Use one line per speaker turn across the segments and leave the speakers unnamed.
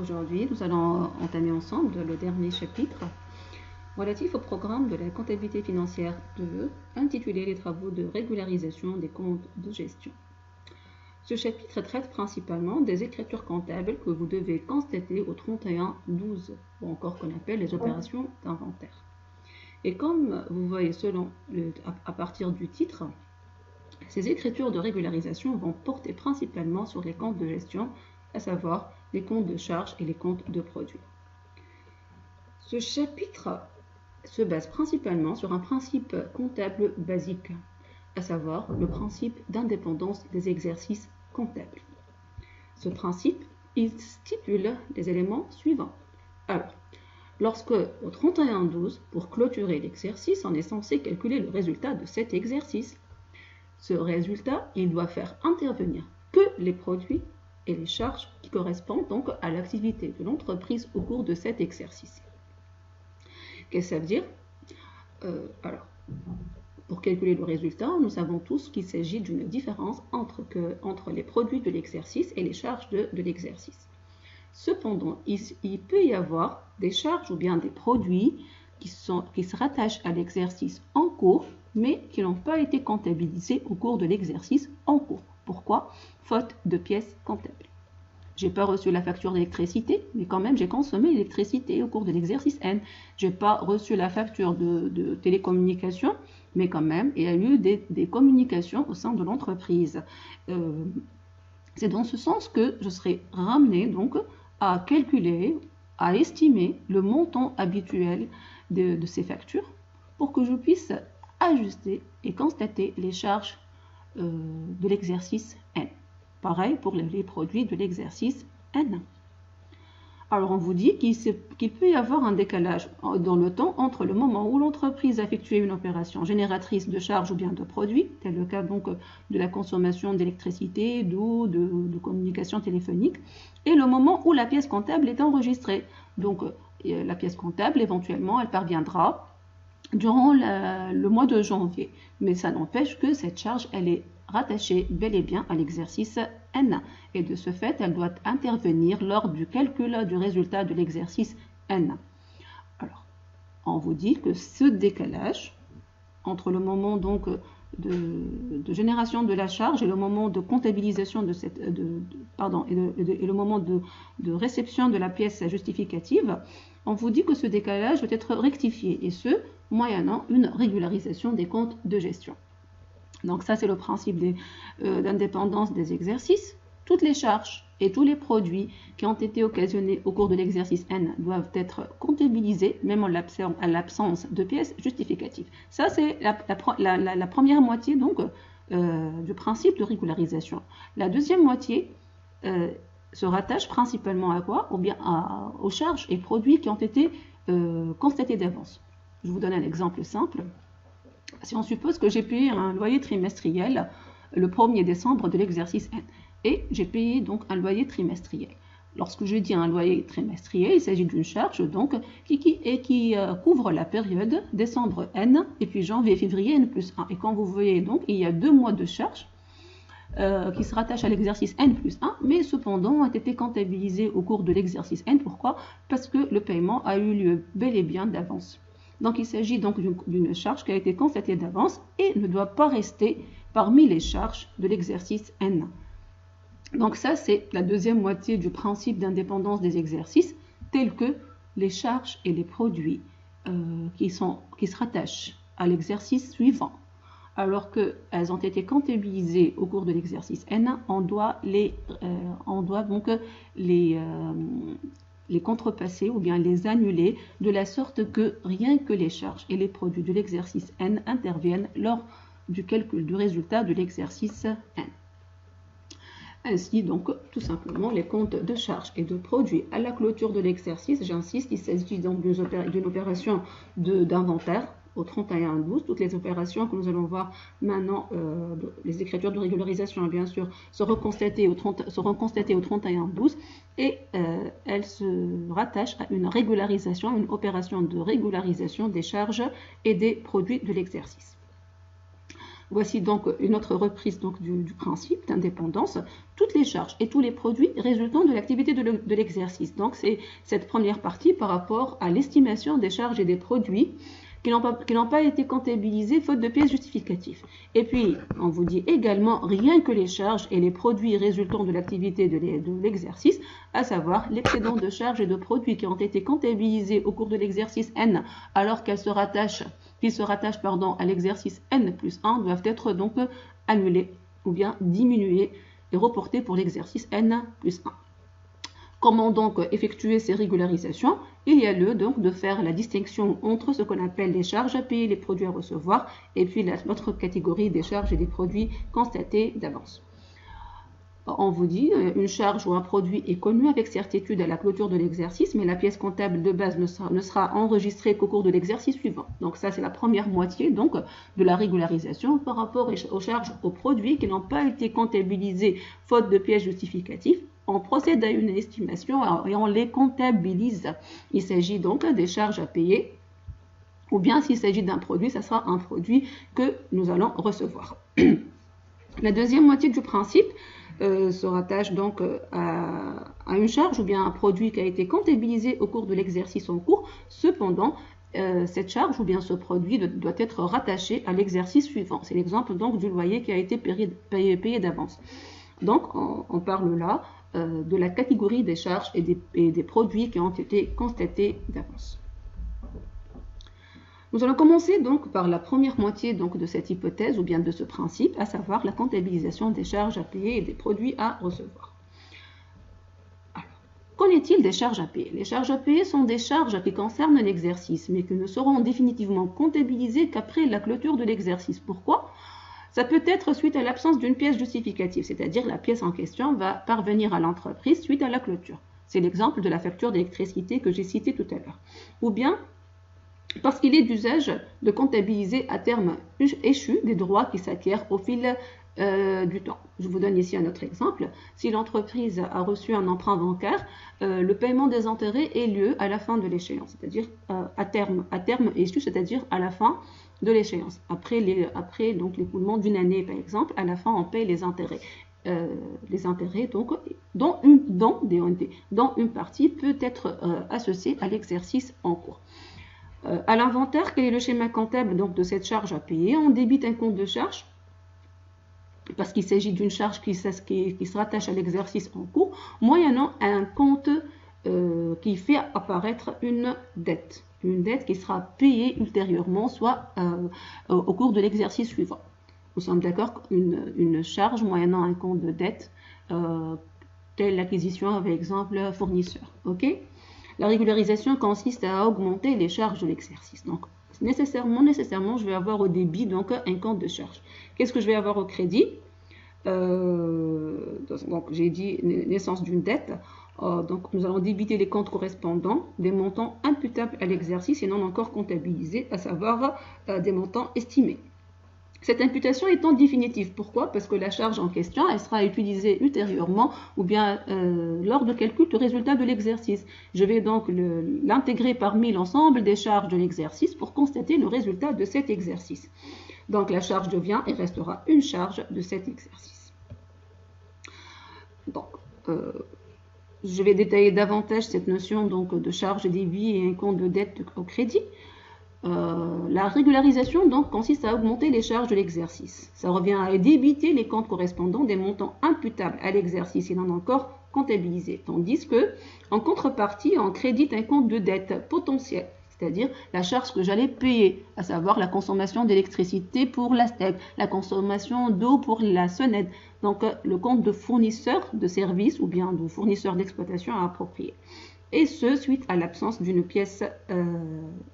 Aujourd'hui, nous allons entamer ensemble le dernier chapitre relatif au programme de la comptabilité financière 2, intitulé Les travaux de régularisation des comptes de gestion. Ce chapitre traite principalement des écritures comptables que vous devez constater au 31-12, ou encore qu'on appelle les opérations d'inventaire. Et comme vous voyez à partir du titre, ces écritures de régularisation vont porter principalement sur les comptes de gestion, à savoir les comptes de charges et les comptes de produits. Ce chapitre se base principalement sur un principe comptable basique, à savoir le principe d'indépendance des exercices comptables. Ce principe, il stipule les éléments suivants. Alors, lorsque au 31-12, pour clôturer l'exercice, on est censé calculer le résultat de cet exercice. Ce résultat, il doit faire intervenir que les produits et les charges qui correspondent donc à l'activité de l'entreprise au cours de cet exercice. Qu'est-ce que ça veut dire? Alors, pour calculer le résultat, nous savons tous qu'il s'agit d'une différence entre les produits de l'exercice et les charges de l'exercice. Cependant, il peut y avoir des charges ou bien des produits qui se rattachent à l'exercice en cours, mais qui n'ont pas été comptabilisés au cours de l'exercice en cours. Pourquoi? Faute de pièces comptables. J'ai pas reçu la facture d'électricité, mais quand même j'ai consommé l'électricité au cours de l'exercice N. J'ai pas reçu la facture de télécommunication, mais quand même il y a eu des communications au sein de l'entreprise. C'est dans ce sens que je serai ramené donc à calculer, à estimer le montant habituel de ces factures pour que je puisse ajuster et constater les charges de l'exercice N. Pareil pour les produits de l'exercice N. Alors on vous dit qu'il peut y avoir un décalage dans le temps entre le moment où l'entreprise a effectué une opération génératrice de charges ou bien de produits, tel le cas donc de la consommation d'électricité, d'eau, de communication téléphonique, et le moment où la pièce comptable est enregistrée. Donc la pièce comptable, éventuellement, elle parviendra durant le mois de janvier. Mais ça n'empêche que cette charge, elle est rattachée bel et bien à l'exercice N. Et de ce fait, elle doit intervenir lors du calcul du résultat de l'exercice N. Alors, on vous dit que ce décalage entre le moment donc de génération de la charge et le moment de comptabilisation et le moment de réception de la pièce justificative, on vous dit que ce décalage doit être rectifié, et ce, moyennant une régularisation des comptes de gestion. Donc ça, c'est le principe d'indépendance des exercices. Toutes les charges et tous les produits qui ont été occasionnés au cours de l'exercice N doivent être comptabilisés, même en l'absence de pièces justificatives. Ça, c'est la première moitié donc, du principe de régularisation. La deuxième moitié se rattache principalement à quoi? Ou bien aux charges et produits qui ont été constatés d'avance. Je vous donne un exemple simple. Si on suppose que j'ai payé un loyer trimestriel le 1er décembre de l'exercice N, et j'ai payé donc un loyer trimestriel. Lorsque je dis un loyer trimestriel, il s'agit d'une charge donc qui couvre la période décembre N et puis janvier, février N plus 1. Et quand vous voyez donc, il y a 2 mois de charge qui se rattachent à l'exercice N plus 1, mais cependant ont été comptabilisés au cours de l'exercice N. Pourquoi? Parce que le paiement a eu lieu bel et bien d'avance. Donc il s'agit donc d'une charge qui a été constatée d'avance et ne doit pas rester parmi les charges de l'exercice N. Donc ça, c'est la deuxième moitié du principe d'indépendance des exercices, tels que les charges et les produits qui se rattachent à l'exercice suivant. Alors qu'elles ont été comptabilisées au cours de l'exercice N, on doit donc les contrepasser ou bien les annuler de la sorte que rien que les charges et les produits de l'exercice N interviennent lors du calcul du résultat de l'exercice N. Ainsi donc, tout simplement, les comptes de charges et de produits à la clôture de l'exercice, j'insiste, il s'agit donc d'une opération d'inventaire au 31-12. Toutes les opérations que nous allons voir maintenant, les écritures de régularisation, bien sûr, seront constatées au 31-12 et elles se rattachent à une régularisation, une opération de régularisation des charges et des produits de l'exercice. Voici donc une autre reprise donc, du principe d'indépendance. Toutes les charges et tous les produits résultant de l'activité de l'exercice. Donc c'est cette première partie par rapport à l'estimation des charges et des produits qui n'ont pas été comptabilisés faute de pièces justificatives. Et puis, on vous dit également rien que les charges et les produits résultant de l'activité de l'exercice, à savoir l'excédent de charges et de produits qui ont été comptabilisés au cours de l'exercice N, alors qu'ils se rattachent à l'exercice N plus 1, doivent être donc annulés ou bien diminués et reportés pour l'exercice N plus 1. Comment donc effectuer ces régularisations? Il y a lieu donc de faire la distinction entre ce qu'on appelle les charges à payer, les produits à recevoir, et puis l'autre catégorie des charges et des produits constatés d'avance. On vous dit une charge ou un produit est connu avec certitude à la clôture de l'exercice, mais la pièce comptable de base ne sera enregistrée qu'au cours de l'exercice suivant. Donc ça, c'est la première moitié donc, de la régularisation par rapport aux charges aux produits qui n'ont pas été comptabilisés faute de pièces justificatives. On procède à une estimation et on les comptabilise. Il s'agit donc des charges à payer, ou bien s'il s'agit d'un produit, ça sera un produit que nous allons recevoir. La deuxième moitié du principe se rattache donc à une charge ou bien un produit qui a été comptabilisé au cours de l'exercice en cours. Cependant, cette charge ou bien ce produit doit être rattaché à l'exercice suivant. C'est l'exemple donc du loyer qui a été payé d'avance. Donc, on parle là de la catégorie des charges et des produits qui ont été constatés d'avance. Nous allons commencer donc par la première moitié donc, de cette hypothèse ou bien de ce principe, à savoir la comptabilisation des charges à payer et des produits à recevoir. Qu'en est-il des charges à payer? Les charges à payer sont des charges qui concernent l'exercice, mais qui ne seront définitivement comptabilisées qu'après la clôture de l'exercice. Pourquoi? Ça peut être suite à l'absence d'une pièce justificative, c'est-à-dire la pièce en question va parvenir à l'entreprise suite à la clôture. C'est l'exemple de la facture d'électricité que j'ai cité tout à l'heure. Ou bien parce qu'il est d'usage de comptabiliser à terme échu des droits qui s'acquièrent au fil du temps. Je vous donne ici un autre exemple. Si l'entreprise a reçu un emprunt bancaire, le paiement des intérêts ait lieu à la fin de l'échéance, c'est-à-dire à terme échu, c'est-à-dire à la fin de l'échéance. Après donc l'écoulement d'une année, par exemple, à la fin, on paye les intérêts. Donc, dont une partie peut être associée à l'exercice en cours. À l'inventaire, quel est le schéma comptable donc, de cette charge à payer? On débite un compte de charge parce qu'il s'agit d'une charge qui se rattache à l'exercice en cours, moyennant un compte qui fait apparaître une dette qui sera payée ultérieurement, soit au cours de l'exercice suivant. Nous sommes d'accord qu'une charge moyennant un compte de dette, telle l'acquisition par exemple fournisseur. Ok? La régularisation consiste à augmenter les charges de l'exercice. Donc, nécessairement, je vais avoir au débit donc un compte de charge. Qu'est-ce que je vais avoir au crédit? Donc, j'ai dit naissance d'une dette. Donc, nous allons débiter les comptes correspondants des montants imputables à l'exercice et non encore comptabilisés, à savoir des montants estimés. Cette imputation étant définitive. Pourquoi? Parce que la charge en question, elle sera utilisée ultérieurement ou bien lors de calcul du résultat de l'exercice. Je vais donc l'intégrer parmi l'ensemble des charges de l'exercice pour constater le résultat de cet exercice. Donc la charge devient et restera une charge de cet exercice. Donc, je vais détailler davantage cette notion donc, de charge débit et un compte de dette au crédit. La régularisation donc consiste à augmenter les charges de l'exercice. Ça revient à débiter les comptes correspondants des montants imputables à l'exercice et non encore comptabilisés. Tandis que, en contrepartie, on crédite un compte de dette potentiel, c'est-à-dire la charge que j'allais payer, à savoir la consommation d'électricité pour la STEC, la consommation d'eau pour la SENED, donc le compte de fournisseur de services ou bien de fournisseur d'exploitation à approprier. Et ce, suite à l'absence d'une pièce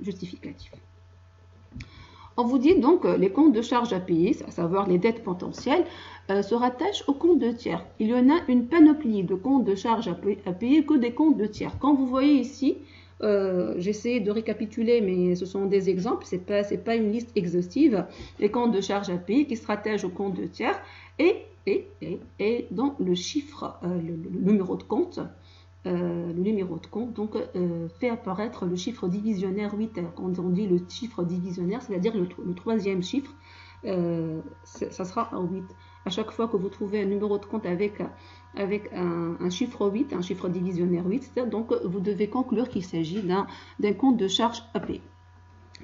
justificative. On vous dit donc les comptes de charges à payer, à savoir les dettes potentielles, se rattachent aux comptes de tiers. Il y en a une panoplie de comptes de charges à payer que des comptes de tiers. Quand vous voyez ici, j'essaie de récapituler, mais ce sont des exemples, c'est pas une liste exhaustive, les comptes de charges à payer qui se rattachent aux comptes de tiers et dans le chiffre, le numéro de compte, donc fait apparaître le chiffre divisionnaire 8. Quand on dit le chiffre divisionnaire, c'est-à-dire le troisième chiffre ça sera un 8. À chaque fois que vous trouvez un numéro de compte avec un chiffre 8, un chiffre divisionnaire 8, donc vous devez conclure qu'il s'agit d'un compte de charge à payer.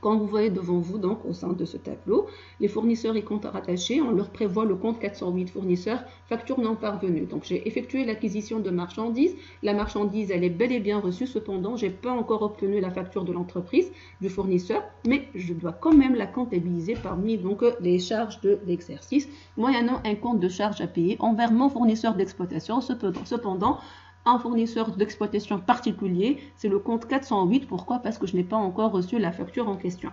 Quand vous voyez devant vous, donc au sein de ce tableau, les fournisseurs et comptes rattachés, on leur prévoit le compte 408 fournisseurs, facture non parvenue. Donc j'ai effectué l'acquisition de marchandises, la marchandise elle est bel et bien reçue, cependant je n'ai pas encore obtenu la facture de l'entreprise, du fournisseur, mais je dois quand même la comptabiliser parmi donc les charges de l'exercice, moyennant un compte de charge à payer envers mon fournisseur d'exploitation. Cependant, un fournisseur d'exploitation particulier, c'est le compte 408. Pourquoi? Parce que je n'ai pas encore reçu la facture en question.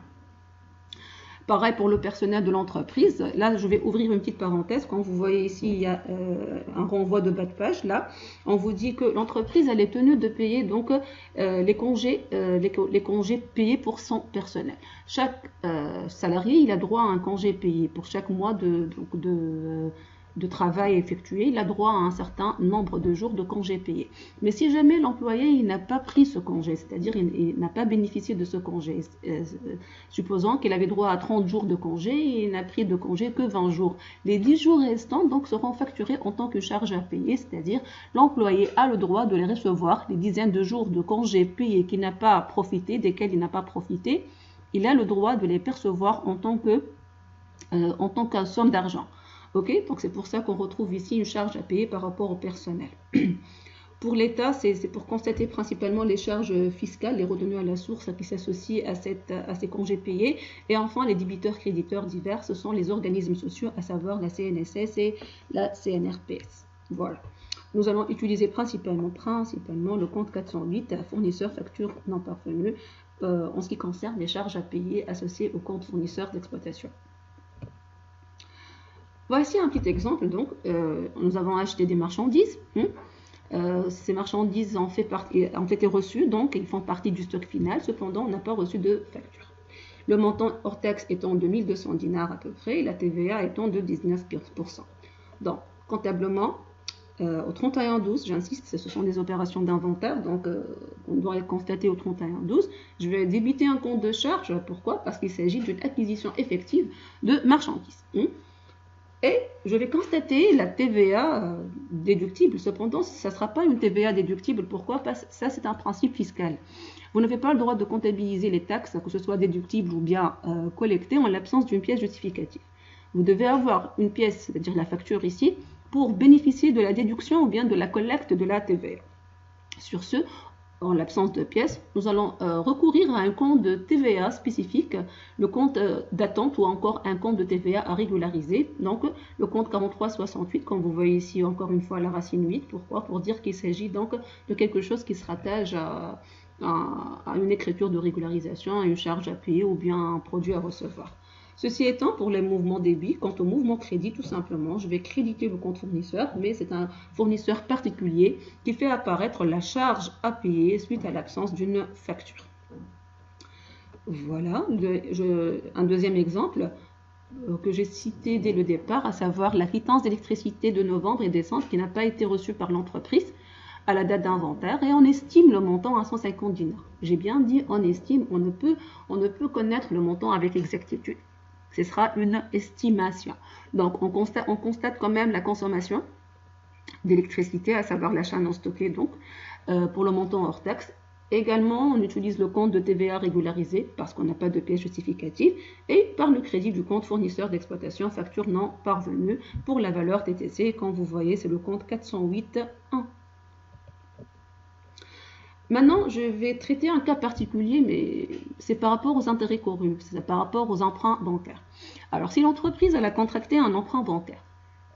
Pareil pour le personnel de l'entreprise. Là, je vais ouvrir une petite parenthèse. Quand vous voyez ici, il y a un renvoi de bas de page. Là, on vous dit que l'entreprise elle est tenue de payer donc les congés payés pour son personnel. Chaque salarié, il a droit à un congé payé pour chaque mois de travail effectué, il a droit à un certain nombre de jours de congés payés. Mais si jamais l'employé il n'a pas pris ce congé, c'est-à-dire il n'a pas bénéficié de ce congé, supposons qu'il avait droit à 30 jours de congé et il n'a pris de congé que 20 jours. Les 10 jours restants donc seront facturés en tant que charge à payer, c'est-à-dire l'employé a le droit de les recevoir, les dizaines de jours de congés payés qu'il n'a pas profité, desquels il n'a pas profité, il a le droit de les percevoir en tant qu'une somme d'argent. Ok, donc c'est pour ça qu'on retrouve ici une charge à payer par rapport au personnel. Pour l'État, c'est pour constater principalement les charges fiscales, les retenues à la source qui s'associent à ces congés payés. Et enfin, les débiteurs créditeurs divers, ce sont les organismes sociaux, à savoir la CNSS et la CNRPS. Voilà. Nous allons utiliser principalement le compte 408, fournisseur facture non parvenue, en ce qui concerne les charges à payer associées au compte fournisseur d'exploitation. Voici un petit exemple. Donc, nous avons acheté des marchandises. Ces marchandises ont été reçues, donc ils font partie du stock final. Cependant, on n'a pas reçu de facture. Le montant hors taxe étant de 1200 dinars à peu près, et la TVA étant de 19%. Donc, comptablement, au 31-12, j'insiste, ce sont des opérations d'inventaire, donc on doit les constater au 31-12. Je vais débiter un compte de charge. Pourquoi? Parce qu'il s'agit d'une acquisition effective de marchandises. Et je vais constater la TVA déductible. Cependant, ça ne sera pas une TVA déductible. Pourquoi? Parce que ça, c'est un principe fiscal. Vous n'avez pas le droit de comptabiliser les taxes, que ce soit déductibles ou bien collectées, en l'absence d'une pièce justificative. Vous devez avoir une pièce, c'est-à-dire la facture ici, pour bénéficier de la déduction ou bien de la collecte de la TVA. Sur ce, en l'absence de pièces, nous allons recourir à un compte de TVA spécifique, le compte d'attente ou encore un compte de TVA à régulariser. Donc le compte 4368, comme vous voyez ici encore une fois la racine 8. Pourquoi? Pour dire qu'il s'agit donc de quelque chose qui se rattache à une écriture de régularisation, à une charge à payer ou bien un produit à recevoir. Ceci étant, pour les mouvements débit, quant au mouvement crédit, tout simplement, je vais créditer le compte fournisseur, mais c'est un fournisseur particulier qui fait apparaître la charge à payer suite à l'absence d'une facture. Voilà, un deuxième exemple que j'ai cité dès le départ, à savoir la quittance d'électricité de novembre et décembre qui n'a pas été reçue par l'entreprise à la date d'inventaire et on estime le montant à 150 dinars. J'ai bien dit on estime, on ne peut connaître le montant avec exactitude. Ce sera une estimation. Donc, on constate quand même la consommation d'électricité, à savoir l'achat non stocké, donc, pour le montant hors taxe. Également, on utilise le compte de TVA régularisé parce qu'on n'a pas de pièce justificative et par le crédit du compte fournisseur d'exploitation facture non parvenue pour la valeur TTC. Quand vous voyez, c'est le compte 408.1. Maintenant, je vais traiter un cas particulier, mais c'est par rapport aux intérêts courus, c'est par rapport aux emprunts bancaires. Alors, si l'entreprise a contracté un emprunt bancaire,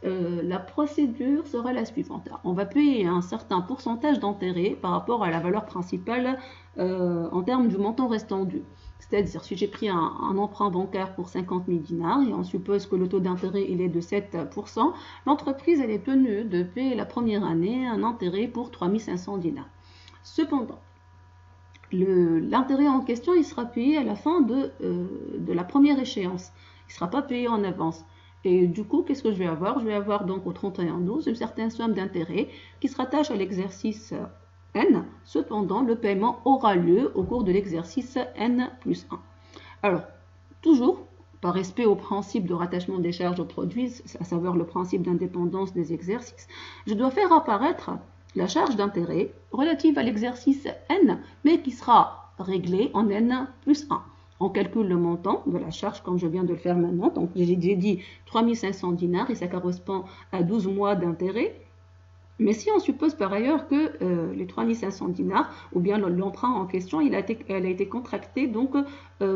la procédure sera la suivante. On va payer un certain pourcentage d'intérêt par rapport à la valeur principale en termes du montant restant dû. C'est-à-dire, si j'ai pris un emprunt bancaire pour 50 000 dinars et on suppose que le taux d'intérêt il est de 7%, l'entreprise elle est tenue de payer la première année un intérêt pour 3 500 dinars. Cependant, l'intérêt en question, il sera payé à la fin de la première échéance. Il ne sera pas payé en avance. Et du coup, qu'est-ce que je vais avoir? Je vais avoir donc au 31-12 une certaine somme d'intérêt qui se rattache à l'exercice N. Cependant, le paiement aura lieu au cours de l'exercice N plus 1. Alors, toujours, par respect au principe de rattachement des charges au produit, à savoir le principe d'indépendance des exercices, je dois faire apparaître la charge d'intérêt relative à l'exercice N, mais qui sera réglée en N plus 1. On calcule le montant de la charge comme je viens de le faire maintenant. Donc j'ai dit 3500 dinars et ça correspond à 12 mois d'intérêt. Mais si on suppose par ailleurs que les 3500 dinars, ou bien l'emprunt en question, elle a été contracté donc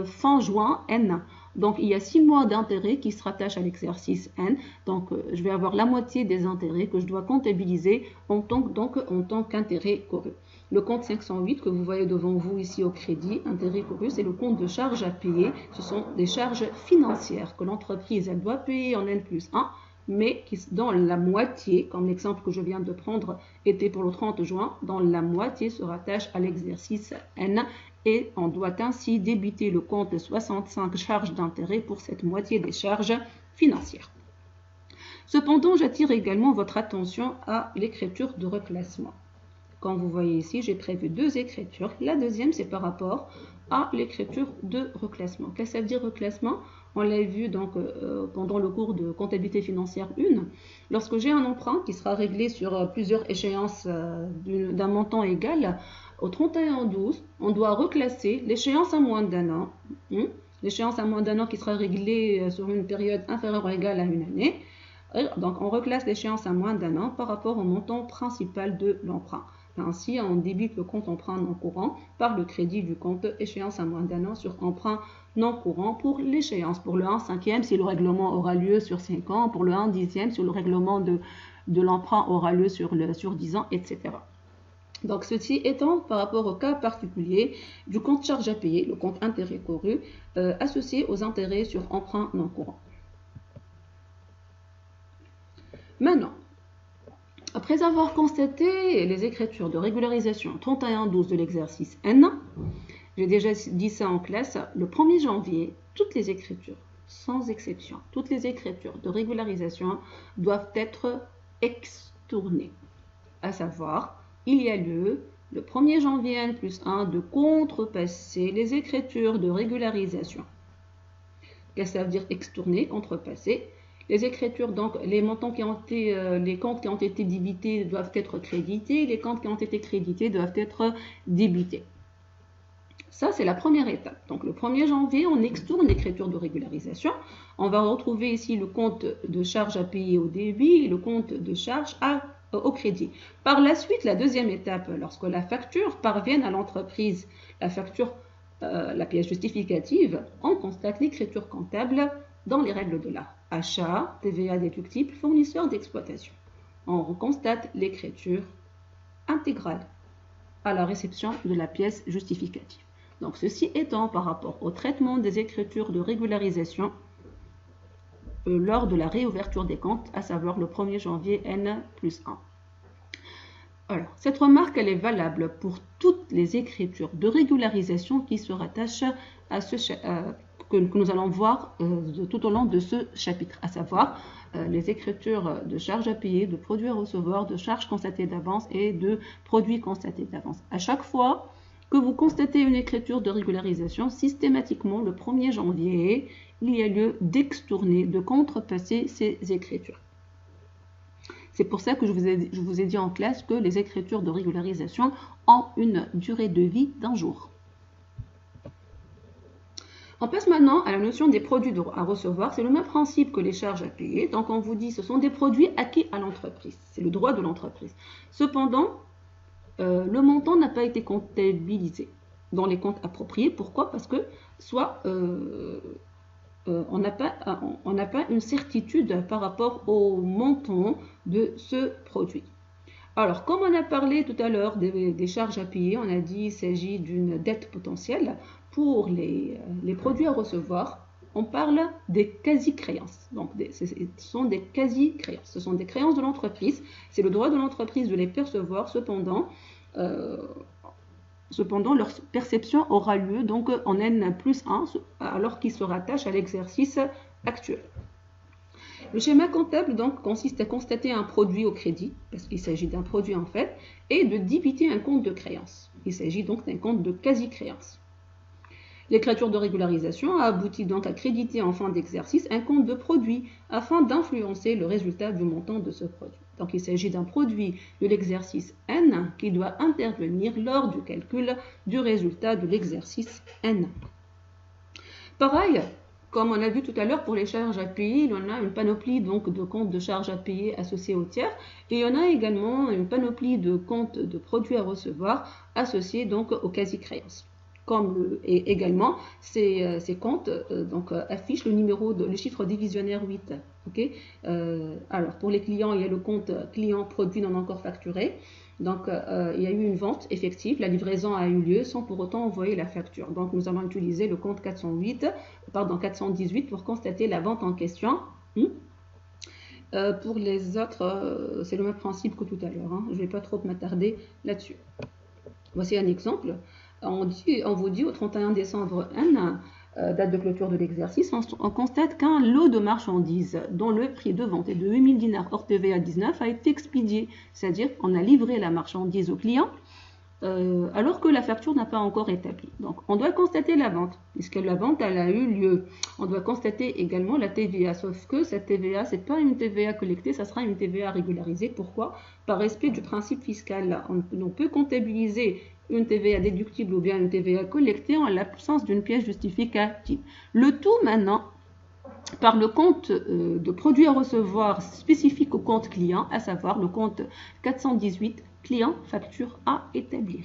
fin juin N. Donc il y a 6 mois d'intérêt qui se rattachent à l'exercice N. Donc je vais avoir la moitié des intérêts que je dois comptabiliser en tant qu'intérêt couru. Le compte 508 que vous voyez devant vous ici au crédit, intérêt couru, c'est le compte de charges à payer. Ce sont des charges financières que l'entreprise elle doit payer en N plus 1. Mais qui, dans la moitié, comme l'exemple que je viens de prendre était pour le 30 juin, dans la moitié se rattache à l'exercice N et on doit ainsi débiter le compte de 65 charges d'intérêt pour cette moitié des charges financières. Cependant, j'attire également votre attention à l'écriture de reclassement. Comme vous voyez ici, j'ai prévu 2 écritures. La deuxième, c'est par rapport à l'écriture de reclassement. Qu'est-ce que ça veut dire reclassement? On l'a vu donc pendant le cours de comptabilité financière 1. Lorsque j'ai un emprunt qui sera réglé sur plusieurs échéances d'un montant égal, au 31/12, on doit reclasser l'échéance à moins d'un an. L'échéance à moins d'un an qui sera réglée sur une période inférieure ou égale à une année. Donc on reclasse l'échéance à moins d'un an par rapport au montant principal de l'emprunt. Ainsi, on débite le compte emprunt non courant par le crédit du compte échéance à moins d'un an sur emprunt non courant pour l'échéance. Pour le 1/5e, si le règlement aura lieu sur 5 ans, pour le 1/10e, si le règlement de l'emprunt aura lieu sur 10 ans, etc. Donc, ceci étant par rapport au cas particulier du compte charge à payer, le compte intérêt couru, associé aux intérêts sur emprunt non courant. Maintenant, après avoir constaté les écritures de régularisation 31/12 de l'exercice N, j'ai déjà dit ça en classe, le 1er janvier, toutes les écritures, sans exception, toutes les écritures de régularisation doivent être extournées. À savoir, il y a lieu, le 1er janvier N plus 1, de contrepasser les écritures de régularisation. Qu'est-ce que ça veut dire extourner, contrepasser? Les écritures, donc les montants qui ont été, les comptes qui ont été débités doivent être crédités, les comptes qui ont été crédités doivent être débités. Ça, c'est la première étape. Donc le 1er janvier, on extourne l'écriture de régularisation. On va retrouver ici le compte de charge à payer au débit et le compte de charge au crédit. Par la suite, la deuxième étape, lorsque la facture parvient à l'entreprise, la pièce justificative, on constate l'écriture comptable dans les règles de l'art. Achat, TVA déductible, fournisseur d'exploitation. On constate l'écriture intégrale à la réception de la pièce justificative. Donc, ceci étant par rapport au traitement des écritures de régularisation lors de la réouverture des comptes, à savoir le 1er janvier N plus 1. Alors, cette remarque, elle est valable pour toutes les écritures de régularisation qui se rattachent à que nous allons voir tout au long de ce chapitre, à savoir les écritures de charges à payer, de produits à recevoir, de charges constatées d'avance et de produits constatés d'avance. À chaque fois que vous constatez une écriture de régularisation, systématiquement, le 1er janvier, il y a lieu d'extourner, de contrepasser ces écritures. C'est pour ça que je vous ai dit en classe que les écritures de régularisation ont une durée de vie d'1 jour. On passe maintenant à la notion des produits à recevoir. C'est le même principe que les charges à payer. Donc on vous dit que ce sont des produits acquis à l'entreprise. C'est le droit de l'entreprise. Cependant, le montant n'a pas été comptabilisé dans les comptes appropriés. Pourquoi? Parce que soit on n'a pas une certitude par rapport au montant de ce produit. Alors, comme on a parlé tout à l'heure des charges à payer, on a dit qu'il s'agit d'une dette potentielle. Pour les produits à recevoir, on parle des quasi-créances. Donc, ce sont des quasi-créances. Ce sont des créances de l'entreprise. C'est le droit de l'entreprise de les percevoir. Cependant, leur perception aura lieu donc en N plus 1, alors qu'ils se rattachent à l'exercice actuel. Le schéma comptable donc consiste à constater un produit au crédit, parce qu'il s'agit d'un produit en fait, et de débiter un compte de créance. Il s'agit donc d'un compte de quasi-créance. L'écriture de régularisation a abouti donc à créditer en fin d'exercice un compte de produit afin d'influencer le résultat du montant de ce produit. Donc il s'agit d'un produit de l'exercice N qui doit intervenir lors du calcul du résultat de l'exercice N. Pareil, comme on a vu tout à l'heure pour les charges à payer, il y en a une panoplie donc de comptes de charges à payer associés au tiers et il y en a également une panoplie de comptes de produits à recevoir associés donc aux quasi-créances. Et également, ces comptes affichent le chiffre divisionnaire 8. Okay, alors, pour les clients, il y a le compte client produit non encore facturé. Donc, il y a eu une vente effective, la livraison a eu lieu sans pour autant envoyer la facture. Donc, nous allons utiliser le compte 418 pour constater la vente en question. Pour les autres, c'est le même principe que tout à l'heure. Je ne vais pas trop m'attarder là-dessus. Voici un exemple. On vous dit au 31 décembre N, date de clôture de l'exercice, on constate qu'un lot de marchandises dont le prix de vente est de 8000 dinars hors TVA 19 a été expédié. C'est-à-dire qu'on a livré la marchandise au client alors que la facture n'a pas encore établi. Donc on doit constater la vente, puisque la vente elle a eu lieu. On doit constater également la TVA, sauf que cette TVA, ce n'est pas une TVA collectée, ça sera une TVA régularisée. Pourquoi? Par respect du principe fiscal. On peut comptabiliser une TVA déductible ou bien une TVA collectée en l'absence d'une pièce justificative. Le tout maintenant par le compte de produits à recevoir spécifique au compte client, à savoir le compte 418 client facture à établir.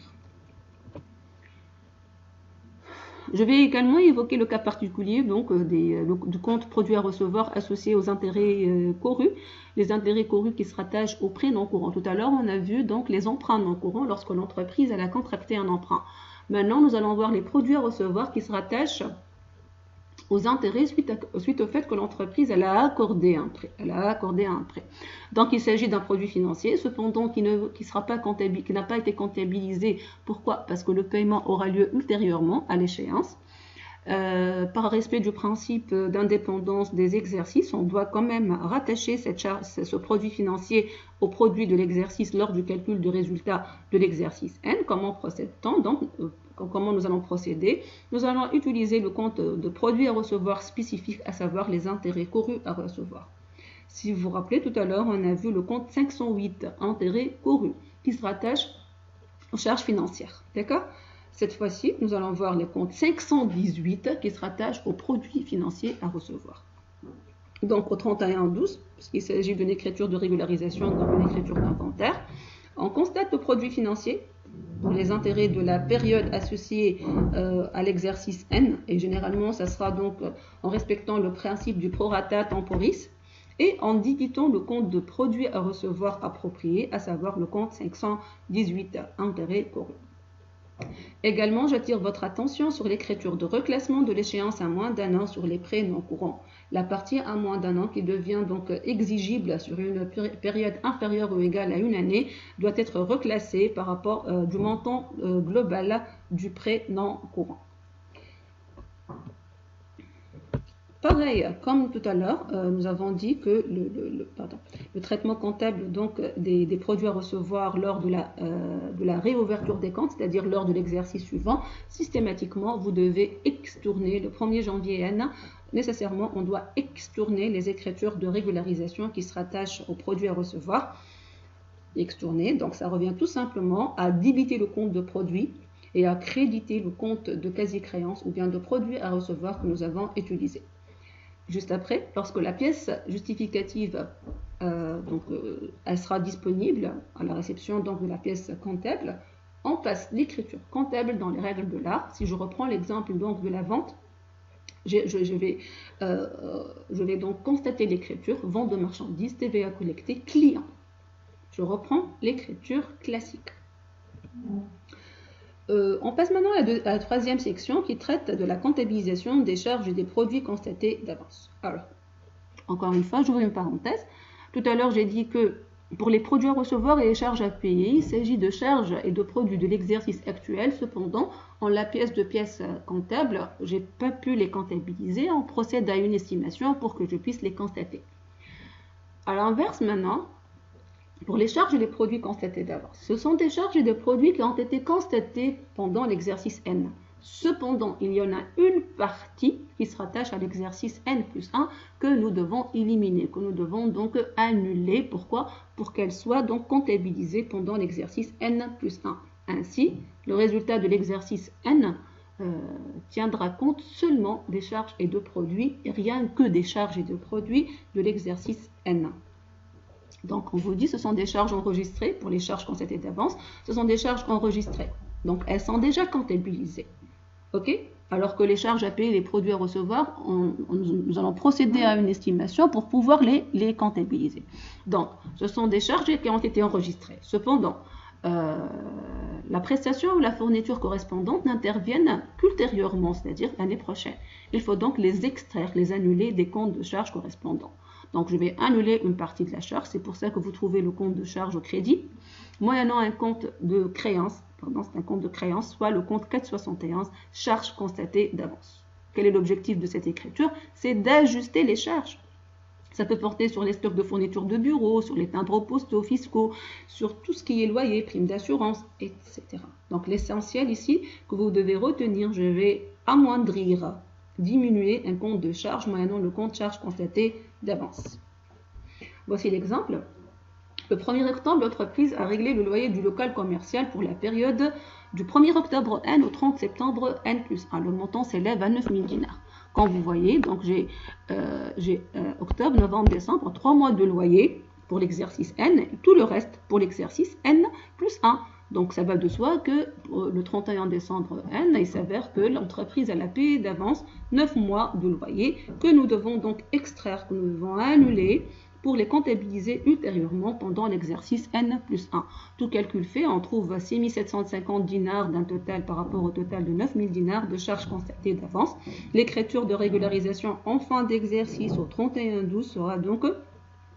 Je vais également évoquer le cas particulier donc, du compte produit à recevoir associé aux intérêts courus. Les intérêts courus qui se rattachent aux prêts non courants. Tout à l'heure, on a vu donc les emprunts non courants lorsque l'entreprise a contracté un emprunt. Maintenant, nous allons voir les produits à recevoir qui se rattachent aux intérêts suite au fait que l'entreprise a accordé un prêt. Donc il s'agit d'un produit financier, cependant qui n'a pas été comptabilisé. Pourquoi? Parce que le paiement aura lieu ultérieurement à l'échéance. Par respect du principe d'indépendance des exercices, on doit quand même rattacher ce produit financier au produit de l'exercice lors du calcul du résultat de l'exercice N. Comment procède-t-on? Donc, comment nous allons procéder? Nous allons utiliser le compte de produit à recevoir spécifique, à savoir les intérêts courus à recevoir. Si vous vous rappelez, tout à l'heure, on a vu le compte 508, intérêts courus, qui se rattache aux charges financières. D'accord? Cette fois-ci, nous allons voir le compte 518 qui se rattache aux produits financiers à recevoir. Donc, au 31-12, puisqu'il s'agit d'une écriture de régularisation, donc une écriture d'inventaire, on constate le produit financier pour les intérêts de la période associée à l'exercice N, et généralement, ça sera donc en respectant le principe du prorata temporis, et en débitant le compte de produit à recevoir approprié, à savoir le compte 518, intérêts courus. Également, j'attire votre attention sur l'écriture de reclassement de l'échéance à moins d'un an sur les prêts non courants. La partie à moins d'un an qui devient donc exigible sur une période inférieure ou égale à une année doit être reclassée par rapport du montant global du prêt non courant. Pareil, comme tout à l'heure, nous avons dit que le traitement comptable donc, des produits à recevoir lors de la réouverture des comptes, c'est-à-dire lors de l'exercice suivant, systématiquement, vous devez extourner le 1er janvier N. Nécessairement, on doit extourner les écritures de régularisation qui se rattachent aux produits à recevoir. Extourner, donc ça revient tout simplement à débiter le compte de produit et à créditer le compte de quasi-créance ou bien de produits à recevoir que nous avons utilisé. Juste après, lorsque la pièce justificative elle sera disponible à la réception donc, de la pièce comptable, on passe l'écriture comptable dans les règles de l'art. Si je reprends l'exemple donc de la vente, je vais donc constater l'écriture, vente de marchandises, TVA collectée, client. Je reprends l'écriture classique. On passe maintenant à la troisième section qui traite de la comptabilisation des charges et des produits constatés d'avance. Alors, encore une fois, j'ouvre une parenthèse. Tout à l'heure, j'ai dit que pour les produits à recevoir et les charges à payer, il s'agit de charges et de produits de l'exercice actuel. Cependant, en la pièce comptable, je n'ai pas pu les comptabiliser. On procède à une estimation pour que je puisse les constater. À l'inverse maintenant, pour les charges et les produits constatés d'avance, ce sont des charges et des produits qui ont été constatés pendant l'exercice N. Cependant, il y en a une partie qui se rattache à l'exercice N+1 que nous devons éliminer, que nous devons donc annuler. Pourquoi? Pour qu'elle soit donc comptabilisée pendant l'exercice N+1. Ainsi, le résultat de l'exercice N tiendra compte seulement des charges et de produits, et rien que des charges et de produits de l'exercice N. Donc, on vous dit, ce sont des charges enregistrées pour les charges constatées d'avance. Ce sont des charges enregistrées. Donc, elles sont déjà comptabilisées. OK? Alors que les charges à payer, les produits à recevoir, nous allons procéder à une estimation pour pouvoir les comptabiliser. Donc, ce sont des charges qui ont été enregistrées. Cependant, la prestation ou la fourniture correspondante n'interviennent qu'ultérieurement, c'est-à-dire l'année prochaine. Il faut donc les extraire, les annuler des comptes de charges correspondants. Donc, je vais annuler une partie de la charge. C'est pour ça que vous trouvez le compte de charge au crédit, moyennant un compte de créance. Pardon, c'est un compte de créance, soit le compte 471, charges constatées d'avance. Quel est l'objectif de cette écriture? C'est d'ajuster les charges. Ça peut porter sur les stocks de fournitures de bureau, sur les timbres postaux, fiscaux, sur tout ce qui est loyer, primes d'assurance, etc. Donc, l'essentiel ici que vous devez retenir, je vais amoindrir, diminuer un compte de charge moyennant le compte charge constaté d'avance. Voici l'exemple. Le 1er octobre, l'entreprise a réglé le loyer du local commercial pour la période du 1er octobre N au 30 septembre N+1. Le montant s'élève à 9 000 dinars. Comme vous voyez, donc j'ai octobre, novembre, décembre, 3 mois de loyer pour l'exercice N, et tout le reste pour l'exercice N+1. Donc ça va de soi que le 31 décembre N, il s'avère que l'entreprise a payé d'avance 9 mois de loyer que nous devons donc extraire, que nous devons annuler pour les comptabiliser ultérieurement pendant l'exercice N+1. Tout calcul fait, on trouve 6 750 dinars d'un total par rapport au total de 9 000 dinars de charges constatées d'avance. L'écriture de régularisation en fin d'exercice au 31/12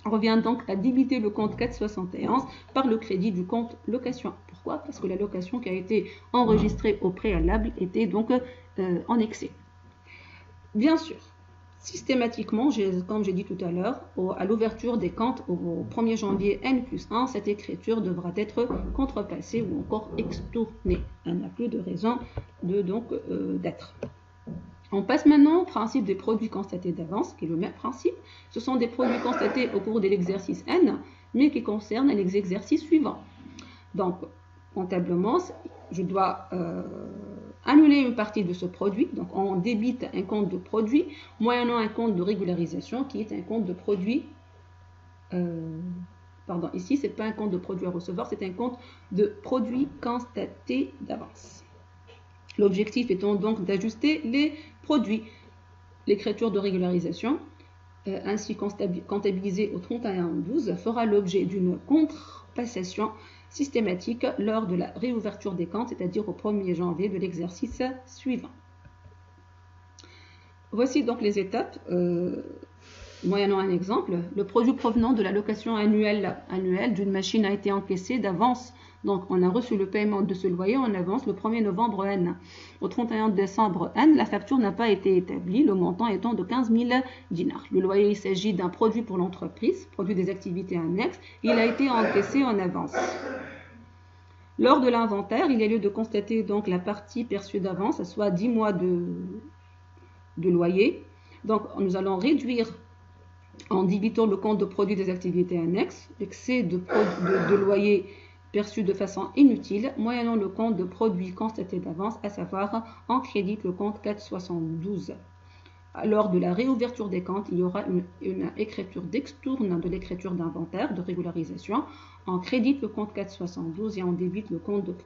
revient donc à débiter le compte 471 par le crédit du compte location. Pourquoi? Parce que la location qui a été enregistrée au préalable était donc en excès. Bien sûr, systématiquement, comme j'ai dit tout à l'heure, à l'ouverture des comptes au 1er janvier N+1, cette écriture devra être contrepassée ou encore extournée. Elle n'a plus de raison d'être. On passe maintenant au principe des produits constatés d'avance, qui est le même principe. Ce sont des produits constatés au cours de l'exercice N, mais qui concernent les exercices suivants. Donc, comptablement, je dois annuler une partie de ce produit. Donc, on débite un compte de produit, moyennant un compte de régularisation, qui est un compte de produit. Pardon, ici, ce n'est pas un compte de produit à recevoir, c'est un compte de produit constaté d'avance. L'objectif étant donc d'ajuster les produits. L'écriture de régularisation, ainsi comptabilisée au 31/12, fera l'objet d'une contrepassation systématique lors de la réouverture des comptes, c'est-à-dire au 1er janvier de l'exercice suivant. Voici donc les étapes. Moyennant un exemple, le produit provenant de la location annuelle d'une machine a été encaissé d'avance. Donc, on a reçu le paiement de ce loyer en avance le 1er novembre N. Au 31 décembre N, la facture n'a pas été établie, le montant étant de 15 000 dinars. Le loyer, il s'agit d'un produit pour l'entreprise, produit des activités annexes. Il a été encaissé en avance. Lors de l'inventaire, il y a lieu de constater donc la partie perçue d'avance, soit 10 mois de loyer. Donc, nous allons réduire en débitant le compte de produit des activités annexes, l'excès de loyer perçu de façon inutile, moyennant le compte de produit constaté d'avance, à savoir en crédit le compte 472. Lors de la réouverture des comptes, il y aura une écriture d'extourne de l'écriture d'inventaire, de régularisation. On crédite le compte 472 et on débite le compte de